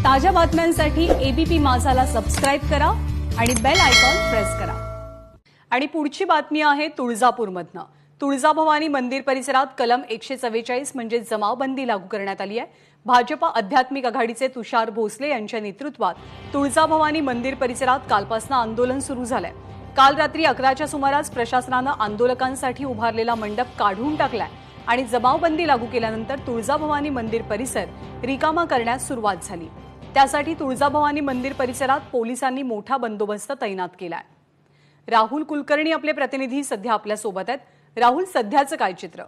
ताज्या बातम्यांसाठी ABP माझाला subscribe करा आणि बेल आयकॉन प्रेस करा। आणि पुढची बातमी आहे तुळजापूरमधनं। तुळजाभवानी मंदिर परिसरात कलम 144 म्हणजे जमावबंदी लागू करण्यात आली आहे। भाजपा आध्यात्मिक आघाडीचे तुषार भोसले यांच्या नेतृत्वात तुळजाभवानी मंदिर परिसरात कालपासून आंदोलन सुरू झालंय। काल रात्री 11च्या सुमारास प्रशासनाने आंदोलकांसाठी उभारलेला मंडप काढून टाकलाय आणि जमावबंदी लागू केल्यानंतर तुळजाभवानी मंदिर परिसर रिकामा करण्यास सुरुवात झाली। त्यासाठी तुळजाभवानी मंदिर परिसरात पोलिसांनी मोठा बंदोबस्त तैनात केलाय। राहुल कुलकर्णी आपले प्रतिनिधी सध्या आपल्या सोबत आहेत। राहुल, सध्याचं काय चित्र?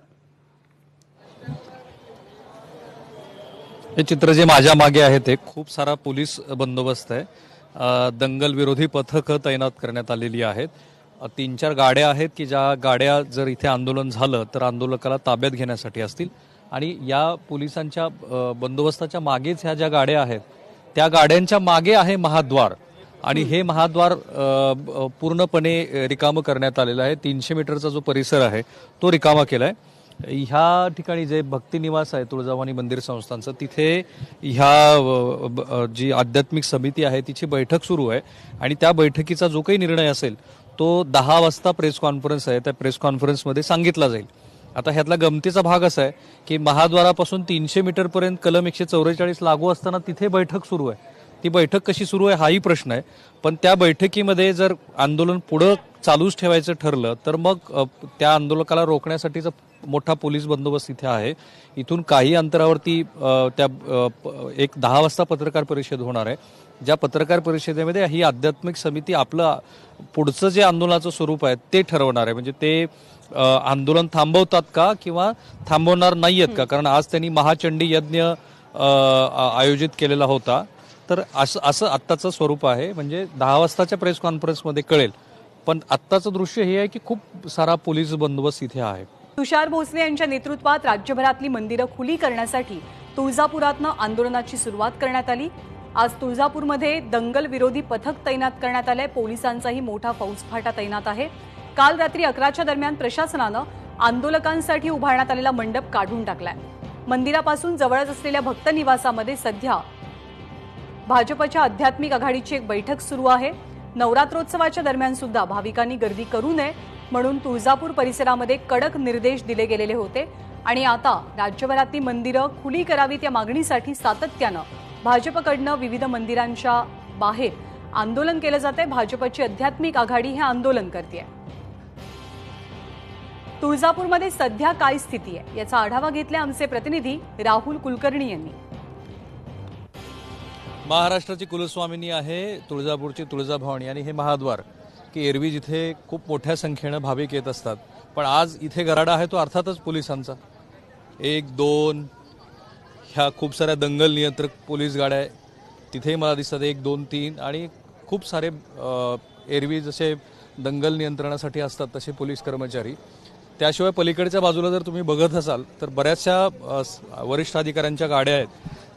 हे चित्र जे माझ्या मागे आहे ते खूप सारा पोलीस बंदोबस्त आहे। दंगल विरोधी पथक तैनात करण्यात आलेली आहेत। 3-4 गाड्या आहेत की ज्या गाड्या जर इथे आंदोलन झालं तर आंदोलकाला ताब्यात घेण्यासाठी असतील। आणि या पोलिसांच्या बंदोबस्ताच्या मागेच ह्या ज्या गाड्या आहेत त्या गाड्यांच्या मागे आहे महाद्वार आणि हे महाद्वार पूर्णपणे रिकाम करण्यात आलेलं आहे। 300 मीटरचा जो परिसर आहे तो रिकामा केलाय। ह्या ठिकाणी जे भक्ती निवास आहे तुळजाभवानी मंदिर संस्थानचं, तिथे ह्या जी आध्यात्मिक समिती आहे तिची बैठक सुरू आहे आणि त्या बैठकीचा जो काही निर्णय असेल तो 10 वाजता प्रेस कॉन्फरन्स आहे, त्या प्रेस कॉन्फरन्समध्ये सांगितला जाईल। आता ह्यातला गमतीचा भाग असा आहे की महाद्वारापासून 300 मीटर पर्यंत कलम 144 लागू असताना तिथे बैठक सुरू आहे। ती बैठक कशी सुरू आहे हाही प्रश्न आहे, पण त्या बैठकीमध्ये जर आंदोलन पुढे चालूच ठेवायचं ठरलं तर मग त्या आंदोलकाला रोखण्यासाठीचा मोठा पोलीस बंदोबस्त इथे आहे। इथून काही अंतरावरती त्या 10 वाजता पत्रकार परिषद होणार आहे। ज्या पत्रकार परिषदेमध्ये ही आध्यात्मिक समिती आपलं पुढचं जे आंदोलनाचं स्वरूप आहे ते ठरवणार आहे। म्हणजे ते आंदोलन थांबवतात का किंवा थांबवणार नाहीयेत का, कारण आज त्यांनी महाचंडी यज्ञ आयोजित केलेला होता। तर असं आत्ताचं स्वरूप आहे। म्हणजे 10 वाजताच्या प्रेस कॉन्फरन्समध्ये कळेल, पण आत्ताचं दृश्य हे आहे की खूप सारा पोलीस बंदोबस्त इथे आहे। तुषार भोसले यांच्या नेतृत्वात राज्यभरातली मंदिरं खुली करण्यासाठी तुळजापुरातनं आंदोलनाची सुरुवात करण्यात आली। आज तुळजापूरमध्ये दंगल विरोधी पथक तैनात करण्यात आलंय। पोलिसांचाही मोठा फौजफाटा तैनात आहे। काल रात्री 11च्या दरम्यान प्रशासनानं आंदोलकांसाठी उभारण्यात आलेला मंडप काढून टाकलाय। मंदिरापासून जवळच असलेल्या भक्त निवासामध्ये सध्या भाजपच्या आध्यात्मिक आघाडीची एक बैठक सुरू आहे। नवरात्रोत्सवाच्या दरम्यान सुद्धा भाविकांनी गर्दी करू नये म्हणून तुळजापूर परिसरामध्ये कडक निर्देश दिले गेलेले होते आणि आता राज्यभरातली मंदिरं खुली करावीत या मागणीसाठी सातत्यानं भाजपकडनं विविध मंदिरांच्या बाहेर आंदोलन केलं जातंय। भाजपची आध्यात्मिक आघाडी हे आंदोलन करतेय। तुळजापूरमध्ये सध्या काय स्थिती आहे याचा आढावा घेतला आमचे प्रतिनिधी राहुल कुलकर्णी यांनी। महाराष्ट्राची कुलस्वामिनी आहे तुळजापूरची तुळजाभवानी आणि हे महाद्वार की एरवी जिथे खूप मोठ्या संख्येने भाविक येत असतात, पण आज इथे गराडा आहे तो अर्थातच पोलिसांचा। 1-2 ह्या खूप साऱ्या दंगल नियंत्रक पोलीस गाड्या तिथेही मला दिसतात, 1-2-3 आणि खूप सारे एरवी जसे दंगल नियंत्रणासाठी असतात तसे पोलीस कर्मचारी। त्याशिवाय पलीकडच्या बाजूला जर तुम्ही बघत असाल तर बऱ्याचशा वरिष्ठ अधिकाऱ्यांच्या गाड्या आहेत।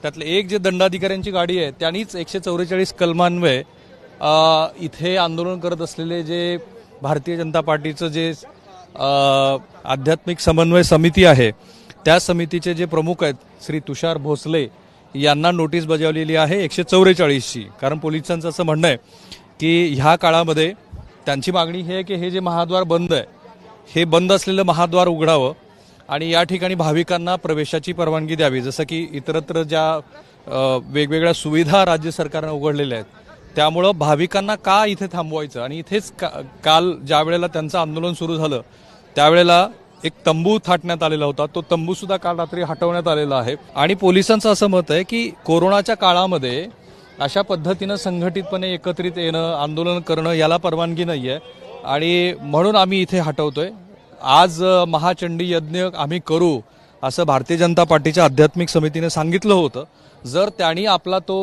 त्यातले एक जे दंडाधिकाऱ्यांची गाडी आहे त्यांनीच 144 कलमान्वये इथे आंदोलन करत असलेले जे भारतीय जनता पार्टीचं जे आध्यात्मिक समन्वय समिती आहे त्या समितीचे जे प्रमुख आहेत श्री तुषार भोसले यांना नोटीस बजावलेली आहे 144ची। कारण पोलिसांचं असं म्हणणं आहे की ह्या काळामध्ये त्यांची मागणी ही आहे की हे जे महाद्वार बंद आहे हे बंद असलेलं महाद्वार उघडावं आणि या ठिकाणी भाविकांना प्रवेशाची परवानगी द्यावी। जसं की इतरत्र ज्या वेगवेगळ्या सुविधा राज्य सरकारने उघडलेल्या आहेत त्यामुळं भाविकांना का इथे थांबवायचं। आणि इथेच काल ज्या वेळेला त्यांचं आंदोलन सुरू झालं त्यावेळेला एक तंबू थाटण्यात आलेला होता, तो तंबू सुद्धा काल रात्री हटवण्यात आलेला आहे। आणि पोलिसांचं असं मत आहे की कोरोनाच्या काळामध्ये अशा पद्धतीनं संघटितपणे एकत्रित येणं आंदोलन करणं याला परवानगी नाहीये आणि म्हणून आम्ही इथे हटवतोय। आज महाचंडी यज्ञ आम्ही करू असं भारतीय जनता पार्टीच्या आध्यात्मिक समितीने सांगितलं होतं। जर त्यांनी आपला तो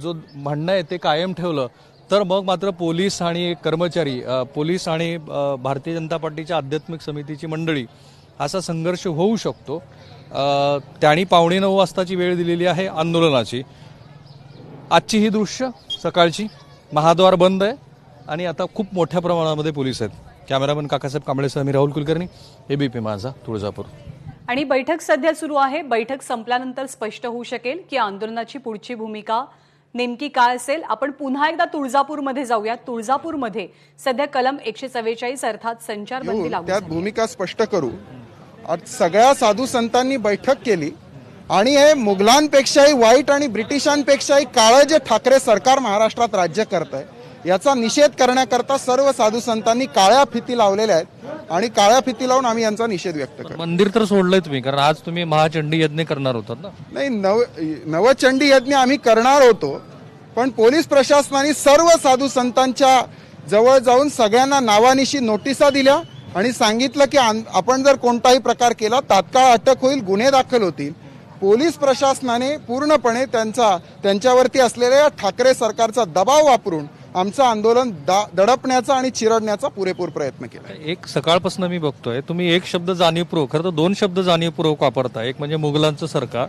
जो म्हणणं आहे ते कायम ठेवलं तर मग मात्र पोलीस आणि कर्मचारी, पोलीस आणि भारतीय जनता पार्टीच्या आध्यात्मिक समितीची मंडळी असा संघर्ष होऊ शकतो। त्यांनी 8:45 वाजताची वेळ दिलेली आहे आंदोलनाची। आजची ही दृश्य सकाळची, महाद्वार बंद आहे आणि आता खूप मोठ्या प्रमाणामध्ये पोलीस आहेत। कॅमेरामन काकासाहेब कांबळेसह मी राहुल कुलकर्णी, एबीपी माझा, तुळजापूर। आणि बैठक सध्या सुरू आहे. बैठक संपल्यानंतर स्पष्ट होऊ शकेल की आंदोलनाची पुढची भूमिका नेमकी काय असेल. आपण पुन्हा एकदा तुळजापूरमध्ये जाऊया. तुळजापूरमध्ये सध्या कलम 144 अर्थात संचारबंदी लागू त्यात झाली आहे. भूमिका स्पष्ट करू. आज सगळ्या साधू संतांनी बैठक केली आणि हे मुघलांपेक्षाही वाईट आणि ब्रिटिशांपेक्षाही काळं जे ठाकरे सरकार महाराष्ट्रात राज्य करत आहे याचा निषेध करण्याकरता सर्व साधू संतांनी काळ्या फिती लावलेल्या आहेत आणि काळ्या फिती लावून आम्ही यांचा निषेध व्यक्त करतो. मंदिर तर सोडलंय तुम्ही, कारण आज तुम्ही महाचंडी यज्ञ करणार होतात ना. नाही, नवचंडी यज्ञ आम्ही करणार होतो, पण पोलीस प्रशासनाने सर्व साधू संतांच्या जवळ जाऊन सगळ्यांना नावानिशी नोटिसा दिल्या आणि सांगितलं की आपण जर कोणताही प्रकार केला तात्काळ अटक होईल, गुन्हे दाखल होतील. पोलीस प्रशासनाने पूर्णपणे त्यांच्यावरती असलेल्या ठाकरे सरकारचा दबाव वापरून आमचं आंदोलन दडपण्याचा आणि चिरडण्याचा पुरेपूर प्रयत्न केला. एक सकाळपासून मी बघतोय तुम्ही एक शब्द जाणीवपूर्वक, खरं तर दोन शब्द जाणीवपूर्वक वापरताय. एक म्हणजे मुघलांचं सरकार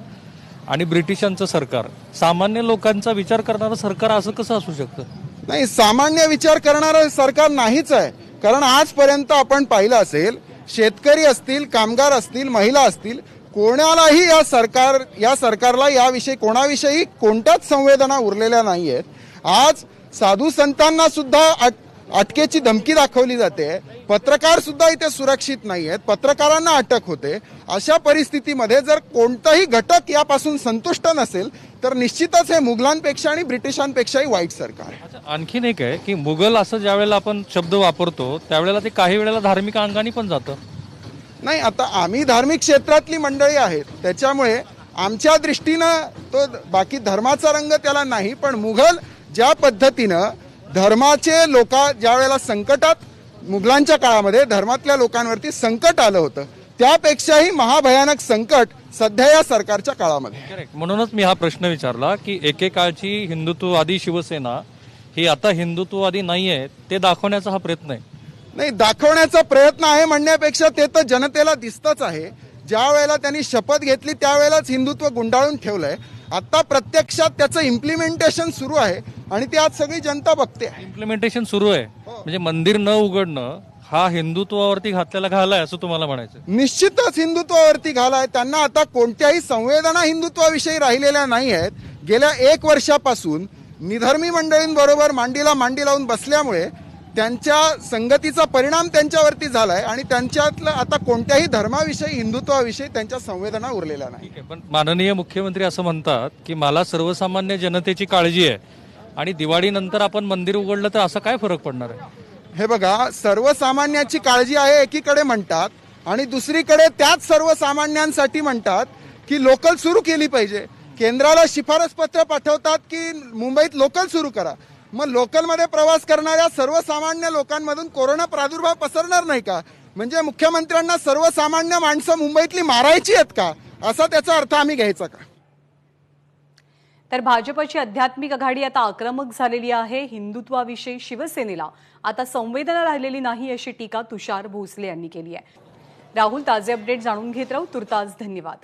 आणि ब्रिटिशांचं सरकार. सामान्य लोकांचा विचार करणारं सरकार असं कसं असू शकतं? नाही, सामान्य विचार करणारं सरकार नाहीच आहे. कारण आजपर्यंत आपण पाहिलं असेल, शेतकरी असतील, कामगार असतील, महिला असतील, कोणालाही या सरकारला याविषयी कोणाविषयी कोणत्याच संवेदना उरलेल्या नाहीयेत. आज साधू संतांना सुद्धा अटकेची धमकी दाखवली जाते. पत्रकार सुद्धा इथे सुरक्षित नाही आहेत, पत्रकारांना अटक होते. अशा परिस्थितीमध्ये जर कोणताही घटक यापासून संतुष्ट नसेल तर निश्चितच हे मुघलांपेक्षा आणि ब्रिटिशांपेक्षाही वाईट सरकार आहे. आणखीन एक आहे की मुघल असं ज्या वेळेला आपण शब्द वापरतो त्यावेळेला ते काही वेळेला धार्मिक अंगाने पण जातं. नाही, आता आम्ही धार्मिक क्षेत्रातली मंडळी आहेत, त्याच्यामुळे आमच्या दृष्टीनं तो बाकी धर्माचा रंग त्याला नाही. पण मुघल ज्या पद्धतीनं धर्माचे लोक ज्या वेळेला संकटात, मुघलांच्या काळामध्ये धर्मातल्या लोकांवरती संकट आलं होतं, त्यापेक्षाही महाभयानक संकट सध्या या सरकारच्या काळामध्ये. करेक्ट. म्हणूनच मी हा प्रश्न विचारला की एकेकाळची हिंदुत्ववादी शिवसेना ही आता हिंदुत्ववादी नाहीये, ते दाखवण्याचा हा प्रयत्न आहे. नाही, दाखवण्याचा प्रयत्न आहे म्हणण्यापेक्षा ते तर जनतेला दिसतच आहे. ज्या वेळेला त्यांनी शपथ घेतली त्यावेळेलाच हिंदुत्व गुंडाळून ठेवलंय. आता प्रत्यक्षात त्याचं इम्प्लिमेंटेशन सुरू आहे आणि ती आज सगळी जनता बघते. इम्प्लिमेंटेशन सुरू आहे म्हणजे मंदिर न उघडणं हा हिंदुत्वावरती घातलेला घाला आहे असं तुम्हाला म्हणायचं? निश्चितच हिंदुत्वावरती घालाय. त्यांना आता कोणत्याही संवेदना हिंदुत्वाविषयी राहिलेल्या नाही आहेत. गेल्या 1 वर्षापासून निधर्मी मंडळींबरोबर मांडीला मांडी लावून बसल्यामुळे त्यांच्या संगतीचा परिणाम त्यांच्यावरती झालाय आणि त्यांच्यातलं आता कोणत्याही धर्माविषयी, हिंदुत्वाविषयी त्यांच्या संवेदना उरलेल्या नाही. पण माननीय मुख्यमंत्री असं म्हणतात की मला सर्वसामान्य जनतेची काळजी आहे आणि दिवाळीनंतर आपण मंदिर उघडलं तर असा काय फरक पडणार आहे? हे बघा, सर्वसामान्याची काळजी आहे एकीकडे म्हणतात आणि दुसरीकडे त्याच सर्वसामान्यांसाठी म्हणतात की लोकल सुरू केली पाहिजे. केंद्राला शिफारस पत्र पाठवतात की मुंबईत लोकल सुरू करा. मग लोकलमध्ये प्रवास करणाऱ्या सर्वसामान्य लोकांमधून कोरोना प्रादुर्भाव पसरणार नाही का? म्हणजे मुख्यमंत्र्यांना सर्वसामान्य माणसं मुंबईतली मारायची आहेत का, असा त्याचा अर्थ आम्ही घ्यायचा का? तर भाजपची आध्यात्मिक आघाडी आता आक्रमक झालेली आहे. हिंदुत्वाविषयी शिवसेनेला आता संवेदना राहिलेली नाही अशी टीका तुषार भोसले यांनी केली आहे. राहुल, ताजे अपडेट जाणून घेत राहू. तुर्तास धन्यवाद.